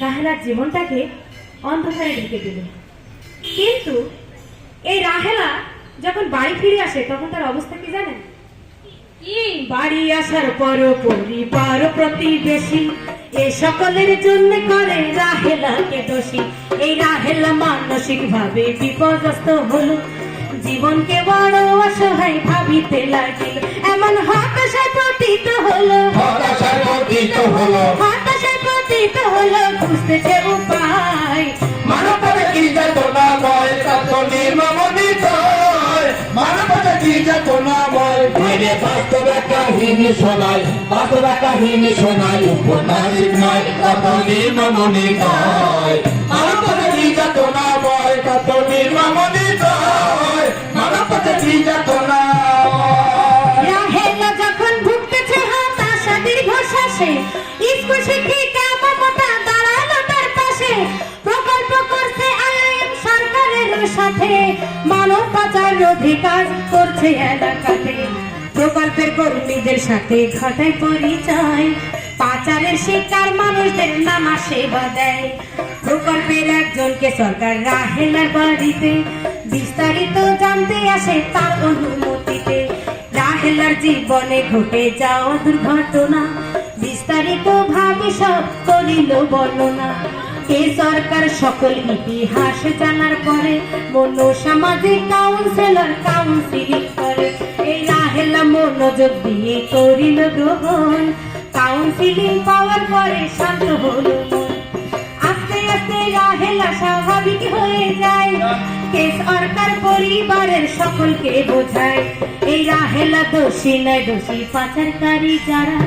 রাহেলার জীবনটাকে অন্ধকারে ঢেকে দিল। কিন্তু এই রাহেলা যখন বাড়ি ফিরে আসে তখন তার অবস্থা কি জানেন? বাড়ি আসার পর পরিবার প্রতিবেশী এ সকলের জন্য করে রাহেলাকে দোষী। এই রাহেলা মানসিক ভাবে বিপর্যস্ত হলো, জীবনকে বড় অসহায় ভাবিতে লাগিল। এমন হতাশায় পতিত হলো, খুঁজতেছে উপায়। মানবতার কি যাতনাময়, কত নির্মমনিতয়। মানবতার কি যাতনাময়, বাইরে বাস্তব কাহিনী শোনায়, বাস্তব কাহিনী শোনায়, উপন্যাসিক নয়, কত নির্মমনিতয়। মানবতার কি যাতনাময়, কত নির্মমনিতয়। মানবতার কি যাতনাময়। রাহেলা যখন ভুগতেছে হতাশা দীর্ঘশ্বাসে, স্কুল শিক্ষিকা মমতা দাঁড়ালো তার পাশে। প্রকল্প করছে আইন সরকারের সাথে, মানব পাচার রোধে কাজ করছে এলাকাতে। প্রকল্পের কর্মীদের সাথে ঘটায় পরিচয়, পাচারের শিকার মানুষদের নানা সেবা দেয়। প্রকল্পের একজনকে সরকার রাহেলার বাড়িতে বিস্তারিত জানতে আসে তার অনুমতিতে। রাহেলার জীবনে ঘটে যাওয়া দুর্ঘটনা বিস্তারিত ভাবে সব করিল বর্ণনা। এই সরকার সকল ইতিহাস জানার পরে মনোসামাজিক কাউন্সিলর কাউন্সিলিং করে। এই রাহেলা মনোযোগ দিয়ে করিল গ্রহণ, কাউন্সিলিং পাওয়ার পরে শান্ত হলো মন। আস্তে আস্তে রাহেলা স্বাভাবিক হয়ে যায়, কে সরকার পরিবারের সকলকে বোঝায়। এই রাহেলা দোষী নয়, দোষী পাচারকারী যারা,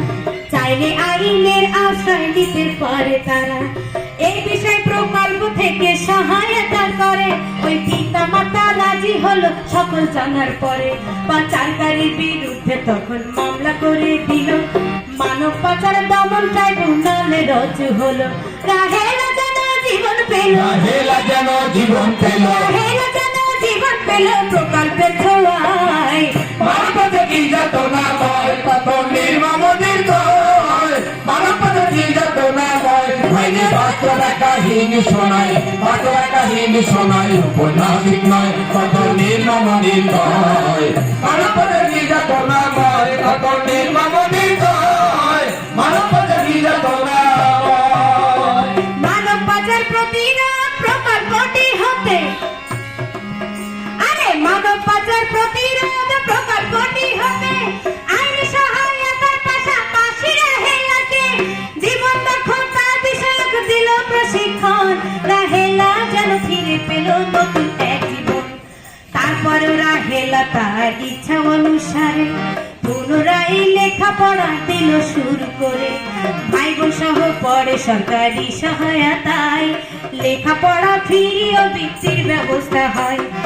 চাইলে আইনের আশ্রয় নিতে পারে তারা। এই বিষয় প্রকল্প থেকে সহায়তা করে, ওই পিতা মাতা রাজি হলো সকল জানার পরে। পাচারকারীর বিরুদ্ধে তখন মামলা করে দিল, মানব পাচার দমন ট্রাইব্যুনালে রজু হলো। রাহেলা যেন জীবন পেল, রাহেলা যেন জীবন পেল, রাহেলা যেন জীবন পেল প্রকল্পের ছোঁয়ায়। মানবতার কি যাতনাময়, কত নির্মমনিতয়। মানবতার কি যাতনাময়, বাইরে বাস্তব কাহিনী শোনায়, বাস্তব কাহিনী শোনায়, উপন্যাসিক নয়, কত নির্মমনিতয়। মানবতার কি যাতনাময়, কত নির্মমনিতয়। মানবতার কি যাতনাময়। মানব পাচার প্রতিরোধ প্রকল্পটি হতে, আরে মানব পাচার প্রতিরোধ প্রকল্পটি হতে আইন সহায়তার পাশাপাশি রাহেলাকে জীবন দক্ষতা বিষয়ক দিল প্রশিক্ষণ। রাহেলা যেন ফিরে পেল নতুন এক জীবন। তারপর রাহেলা তার ইচ্ছা অনুসারে পুনরায় লেখাপড়া দিল শুরু করে। ভাই বোন সহ পরে সরকারি সহায়তায় লেখাপড়া ফ্রি ও বৃত্তির ব্যবস্থা হয়।